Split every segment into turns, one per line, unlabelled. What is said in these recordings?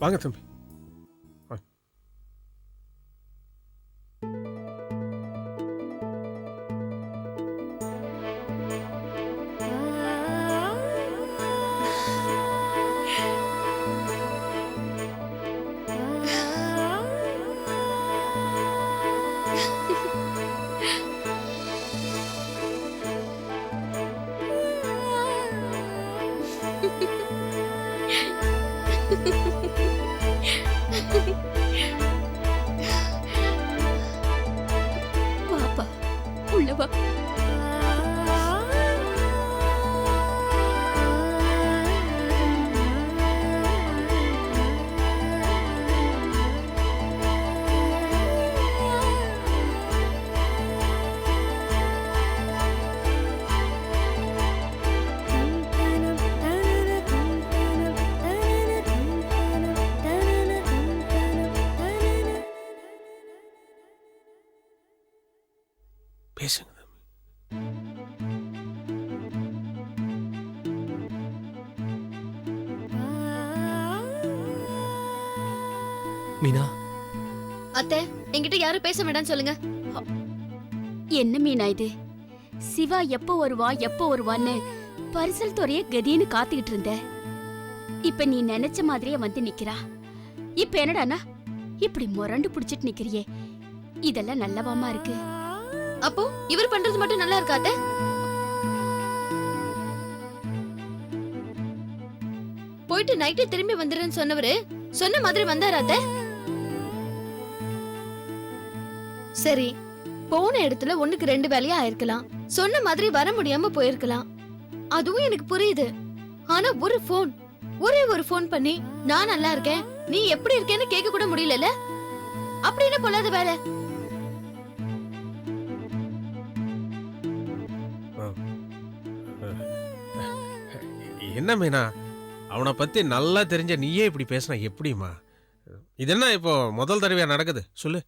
வாங்க தம்பி.
வாப்பா, உள்ள வா.
பேசுங்க தம்பி.
மீனா,
அத்தை, என்கிட்ட யாரும் பேச வேண்டாம்னு சொல்லுங்க.
என்ன மீனா இது? சிவா எப்போ வருவான்னு பரிசல் துறைய கதின்னு காத்துக்கிட்டு இருந்த. இப்ப நீ நினைச்ச மாதிரியே வந்து நிக்கிறா. இப்ப என்னடானா இப்படி முரண்டு புடிச்சிட்டு நிக்கிறியே, இதெல்லாம் நல்லவாமா இருக்கு?
அப்போ இவர் பண்றது மட்டும் நல்லா இருக்கா அத்தை? போயிட்டு நைட்டு திரும்பி வந்துடுறேன்னு சொன்னவரு சொன்ன மாதிரி வந்தாரா அத்தை? சரி, போன இடத்துல ஒண்ணுக்கு 2 வேலையா ஆயிருக்கலாம். சொன்ன மாதிரி வர முடியாம போயிருக்கலாம். அதுவும் எனக்கு புரியுது. ஆனா ஒரே ஒரு போன் பண்ணி நான் நல்லா இருக்கேன், நீ எப்படி இருக்கேன்னு கேட்க கூட முடியல. அப்படி என்ன பொல்லாத வேலை?
என்ன மீனா, அவனை பத்தி நல்லா தெரிஞ்ச நீயே இப்படி பேசினா எப்படிமா? இது என்ன இப்போ முதல் தடவையா நடக்குது சொல்லு?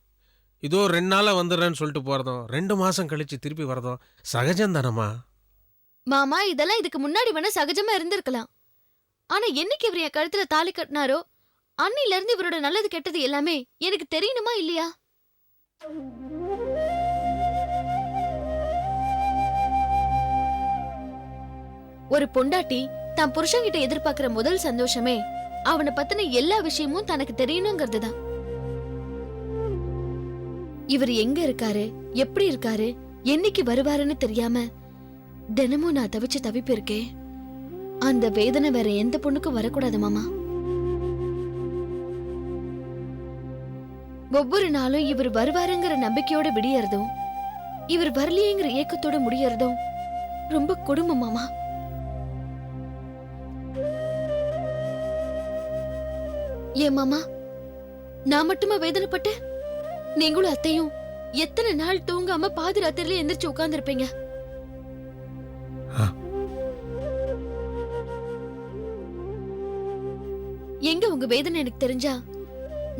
இதோ 2 நாளா வந்துடுறேன்னு சொல்லிட்டு போறதும் 2 மாசம் கழிச்சு திருப்பி வரதும் சகஜம் தானம்மா?
மாமா, இதெல்லாம் இதுக்கு முன்னாடி வேணா சகஜமா இருந்திருக்கலாம். ஆனா என்னைக்கு இவர் என் கழுத்துல தாலி கட்டினாரோ அன்னில இருந்து இவரோட நல்லது கெட்டது எல்லாமே எனக்கு தெரியணுமா இல்லையா? ஒரு பொண்டாட்டி தான் புருஷன்கிட்ட எதிர்பார்க்கிற முதல் சந்தோஷமே அவனை பத்தின எல்லா விஷயமும் தனக்கு தெரியணுங்கிறது தான். இவர் எங்க இருக்காரு, எப்படி இருக்காரு, என்னைக்கு வருவாருன்னு தெரியாம தினமும் நான் தவிச்சு தவிப்பு இருக்கேன். அந்த வேதனை வேற எந்த பொண்ணுக்கும் வரக்கூடாது மாமா. ஒவ்வொரு நாளும் இவர் வருவாருங்கிற நம்பிக்கையோட விடியறதும் இவர் வரலையேங்கிற ஏக்கத்தோட முடியறதும் ரொம்ப கொடுமை மாமா. ஏன் மாமா, நான் மட்டுமா வேதனைப்பட்டு? நீங்களும் அத்தையும் எத்தனை நாள் தூங்காம பாதி ராத்திரில எந்திரிச்சு உட்கார்ந்து இருப்பீங்க. எங்க உங்க வேதனை எனக்கு தெரிஞ்சா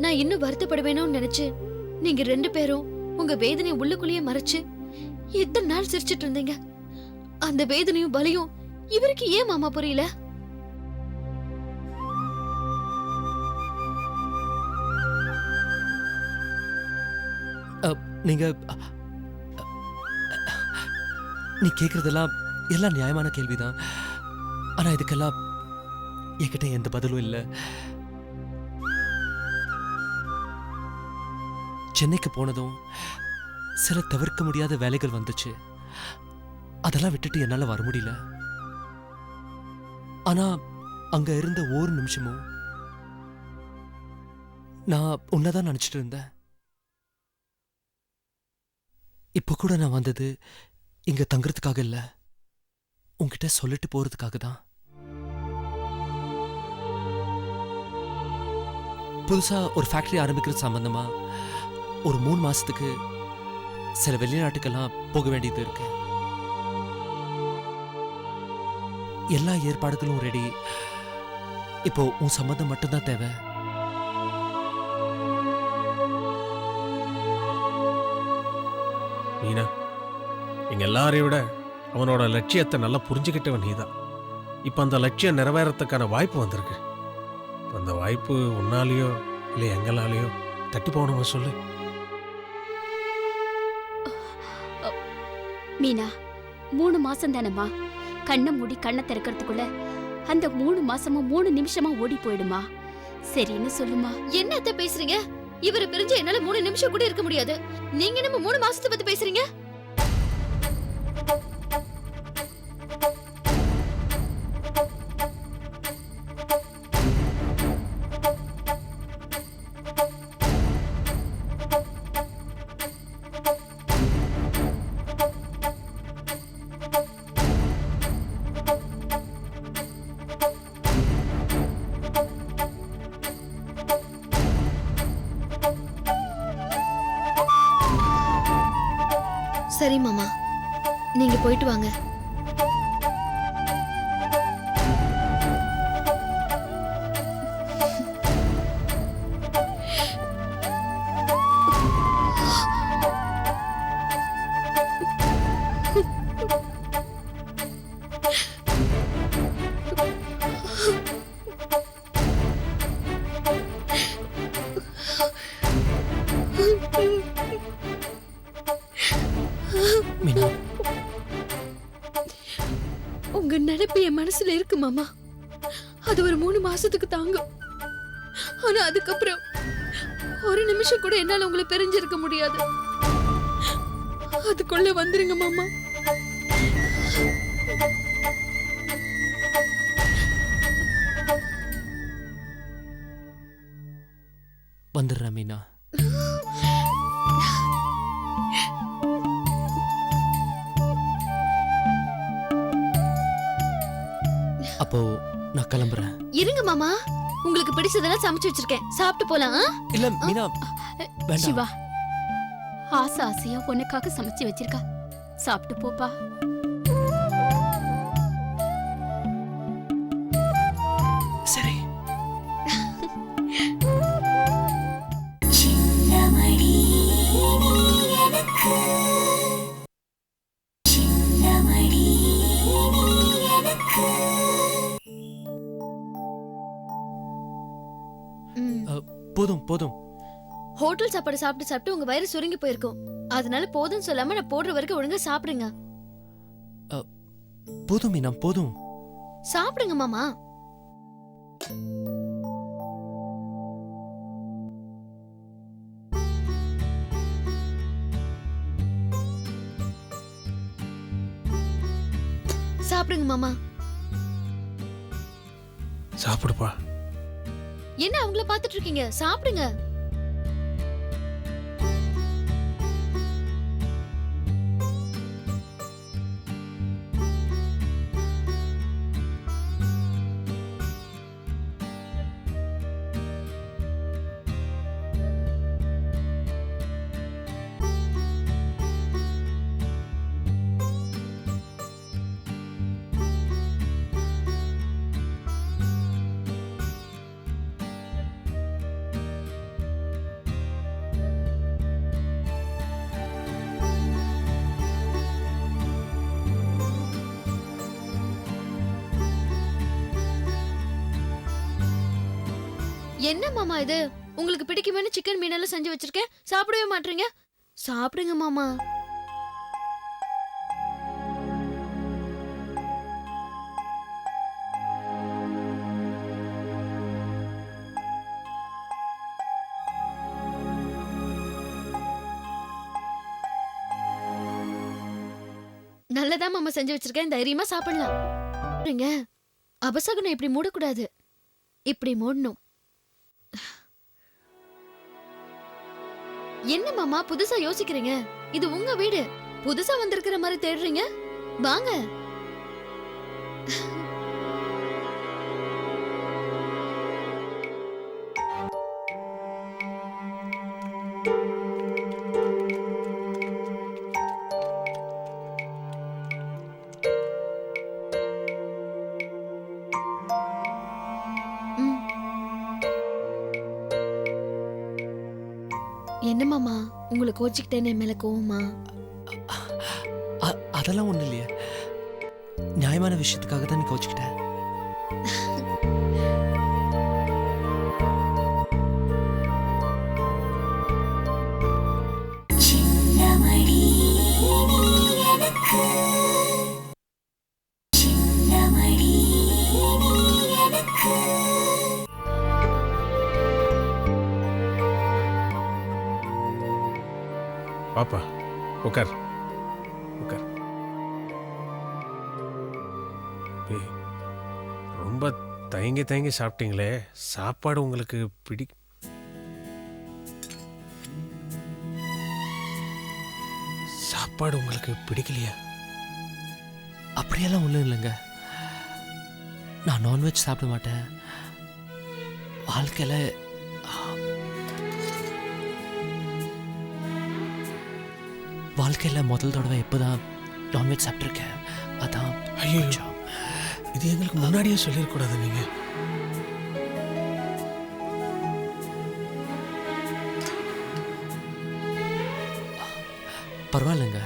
நான் இன்னும் வருத்தப்படுவேணும்னு நினைச்சு நீங்க 2 பேரும் உங்க வேதனையை உள்ளுக்குள்ளேயே மறைச்சு எத்தனை நாள் சிரிச்சிட்டு இருந்தீங்க. அந்த வேதனையும் பலியும் இவருக்கு ஏன் மாமா புரியல?
நீ கேக்குறதெல்லாம் எல்லாம் நியாயமான கேள்விதான். ஆனா இதுக்கெல்லாம் என்கிட்ட எந்த பதிலும் இல்லை. சென்னைக்கு போனதும் சில தவிர்க்க முடியாத வேலைகள் வந்துச்சு. அதெல்லாம் விட்டுட்டு என்னால வர முடியல. ஆனா அங்க இருந்த ஒரு நிமிஷமும் நான் உன்னதான் நினைச்சிட்டு இருந்தேன். இப்ப கூட நான் வந்தது இங்க தங்குறதுக்காக இல்ல, உன்கிட்ட சொல்லிட்டு போறதுக்காக தான். புதுசா ஒரு ஃபேக்டரி ஆரம்பிக்கிறது சம்பந்தமா ஒரு 3 மாசத்துக்கு சில வெளிநாட்டுக்கெல்லாம் போக வேண்டியது இருக்கு. எல்லா ஏற்பாடுகளும் ரெடி. இப்போ உன் சம்மதம் மட்டும்தான் தேவை.
மீனா, எங்க எல்லாரையும் விட அவனோட லட்சியத்தை நல்லா புரிஞ்சுக்கிட்டவன் நீதான். இப்ப அந்த லட்சியம் நிறைவேறத்துக்கான வாய்ப்பு வந்திருக்கு. அந்த வாய்ப்பு உன்னாலேயோ இல்லை எங்களாலேயோ தட்டி போகணுமா சொல்லு.
மீனா 3 மாசம் தானம்மா. கண்ணை மூடி கண்ணை திறக்கிறதுக்குள்ள அந்த 3 மாசமும் 3 நிமிஷமா ஓடி போயிடுமா. சரின்னு சொல்லுமா.
என்ன அத்தை பேசுறீங்க? இவரை பிரிஞ்சு என்னால 3 நிமிஷம் கூட இருக்க முடியாது. நீங்க நம்ம 3 மாசத்தை பத்தி பேசுறீங்க? சரி மாமா, நீங்க போயிட்டு வாங்க.
மீனா,
உங்க நினைப்பு என் மனசுல இருக்கு மாமா. அது ஒரு 3 மாசத்துக்கு தாங்கும். ஆனா அதுக்கப்புறம் ஒரு நிமிஷம் கூட என்னால உங்களை பிரிஞ்சிருக்க முடியாது. அதுக்குள்ள வந்துருங்க மாமா.
வந்துடுறேன் மீனா. அப்போ நான் கிளம்புறேன்.
இருங்க மாமா, உங்களுக்கு பிடிச்சதெல்லாம் சமைச்சு வச்சிருக்கேன், சாப்பிட்டு போலாம்.
இல்ல மீனா, வேண்டாம்.
சிவா, ஆசை ஆசையா உனக்காக சமைச்சு வச்சிருக்கா. சாப்பிட்டு போப்பா.
சரி. போதும் போதும்.
ஹோட்டல் சாப்பாடு சாப்பிட்டு சாப்பிட்டு உங்க வயிறு சுருங்கி போயிருக்கும். அதனால போதும் சொல்லாம நான் போடுற வரைக்கும் ஒழுங்கா சாப்பிடுங்க.
போதும் மீனா, போதும்.
சாப்பிடுங்க மாமா. சாப்பிடுங்க மாமா.
சாப்பிடுப்பா.
என்ன அவங்கள பாத்துட்டு இருக்கீங்க? சாப்பிடுங்க. என்ன மாமா இது? உங்களுக்கு பிடிக்குமேனு சிக்கன் மீனெல்லாம் செஞ்சு வச்சிருக்கேன், சாப்பிடவே மாட்டீங்க. சாப்பிடுங்க மாமா. நல்லதா மாமா செஞ்சு வச்சிருக்கேன், தைரியமா சாப்பிடலாம். அபசகுனம் இப்படி மூடக்கூடாது, இப்படி மூடணும். என்ன மாமா புதுசா யோசிக்கிறீங்க? இது உங்க வீடு, புதுசா வந்திருக்கிற மாதிரி தேடுறீங்க. வாங்க. என்ன மாமா, உங்களை கோச்சிக்கிட்டேன்னு என் மேல கோவமா?
அதெல்லாம் ஒண்ணு இல்லையே, நியாயமான விஷயத்துக்காக தான் நீ கோச்சுக்கிட்ட.
பாப்பா உட்கார் உட்கார். ஏய், ரொம்ப தயங்கி தயங்கி சாப்பிட்டீங்களே, சாப்பாடு உங்களுக்கு சாப்பாடு உங்களுக்கு பிடிக்கலையா?
அப்படியெல்லாம் ஒன்றும் இல்லைங்க. நான் நான்வெஜ் சாப்பிட மாட்டேன். வாழ்க்கையில் முதல் தடவை எப்போதான் நான்வெஜ் சாப்பிட்ருக்கேன். அதான்.
ஐயோ, இது எங்களுக்கு முன்னாடியே சொல்லிடக்கூடாது நீங்க.
பரவாயில்லைங்க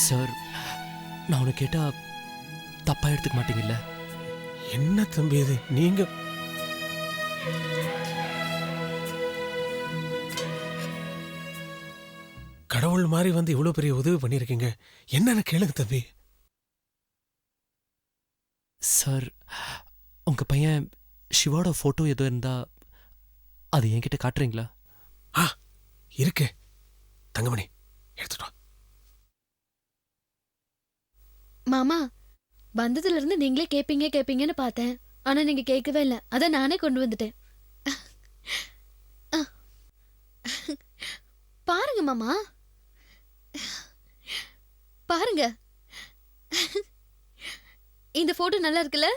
சார். நான் உனக்கு கேட்டா தப்பா எடுத்துக்க மாட்டீங்கல்ல?
என்ன தம்பி இது, நீங்க கடவுள் மாதிரி வந்து இவ்வளவு பெரிய உதவி பண்ணிருக்கீங்க, என்னன்னு கேளுங்க தம்பி.
சார், உங்க பையன் சிவாவோட போட்டோ ஏதோ இருந்தா அது என்கிட்ட காட்டுறீங்களா?
இருக்கு தங்கமணி, எடுத்துட்டு வா.
மாமா, வந்ததுல இருந்து நீங்களே கேப்பீங்கன்னு பார்த்தேன். ஆனா நீங்க கேட்கவே இல்லை. அதான் நானே கொண்டு வந்துட்டேன். பாருங்க மாமா, பாருங்க. இந்த போட்டோ நல்லா இருக்குல்ல?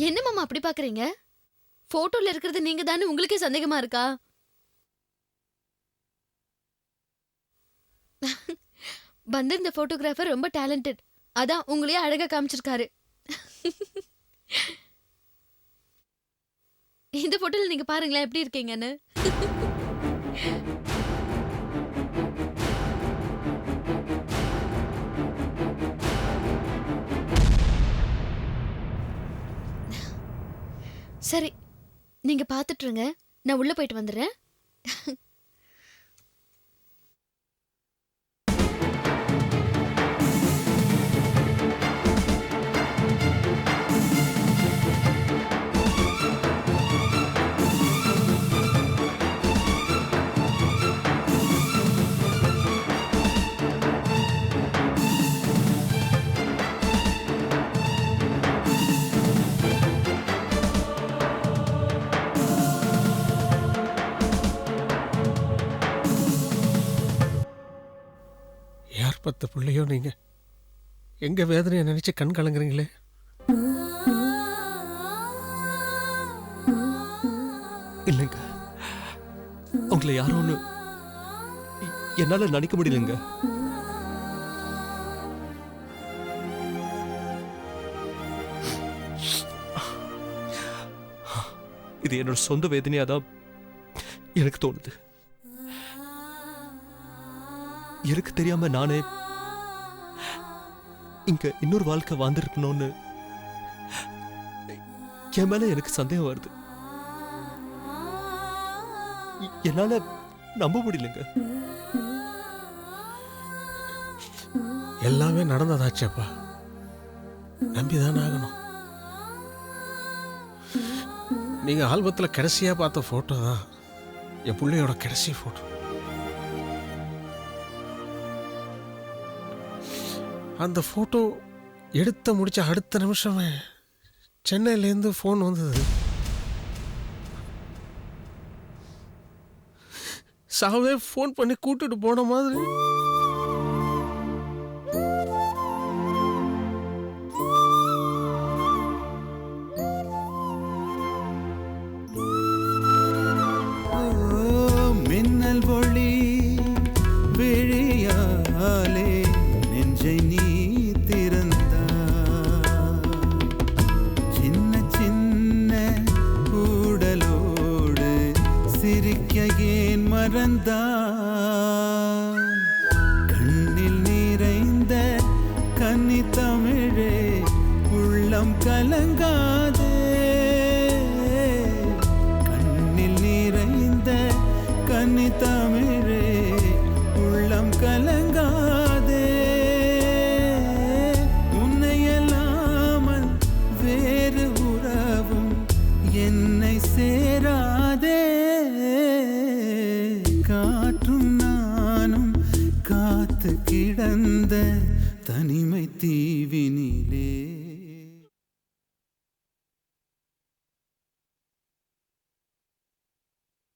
என்ன மாமா அப்படி பாக்குறீங்க? போட்டோல இருக்கிறது நீங்க தானே, உங்களுக்கே சந்தேகமா இருக்கா? வந்திருந்த போட்டோகிராஃபர் ரொம்ப டேலண்டட். அதான் உங்களையே அழகா காமிச்சிருக்காரு. இந்த போட்டோல நீங்க பாருங்களேன் எப்படி இருக்கீங்கன்னு. சரி, நீங்க பாத்துட்டு இருங்க, நான் உள்ள போயிட்டு வந்துடுறேன்.
யார் பத்த பிள்ளையோ நீங்க, எங்க வேதனையை நினைச்சு கண் கலங்குறீங்களே.
இல்லைங்க, உங்களை யாரும் ஒன்று என்னால நினைக்க முடியலங்க. இது என்னோட சொந்த வேதனையாதான் எனக்கு தோணுது. எனக்கு தெரியாம நானே இங்க இன்னொரு வாழ்க்கை வாழ்ந்துருக்கணும்னு என் மேல எனக்கு சந்தேகம் வருது. என்னால நம்ப முடியலங்க.
எல்லாமே நடந்ததாச்சப்பா, நம்பிதான் ஆகணும். நீங்க ஆல்பத்துல கடைசியா பார்த்த போட்டோ தான் என் பிள்ளையோட கடைசி போட்டோ. அந்த போட்டோ எடுத்த முடிச்ச அடுத்த நிமிஷமே சென்னையிலேருந்து ஃபோன் வந்தது. சாவே ஃபோன் பண்ணி கூட்டிட்டு போன மாதிரி.
அன்பாலே நெஞ்சை நீ திறந்தாய். சின்ன சின்ன ஊடலோடு சிரிக்க ஏன் மறந்தாய்? கண்ணில் நிறைந்த கன்னி தமிழே உள்ளம் கலங்காதே. கண்ணில் நிறைந்த கன்னி தமிழே உள்ளம் கலங்காதே. உன்னையல்லாமல் வேறு உறவும் என்னை சேராதே. காற்றும் நானும் காத்து கிடந்த தனிமை தீவினிலே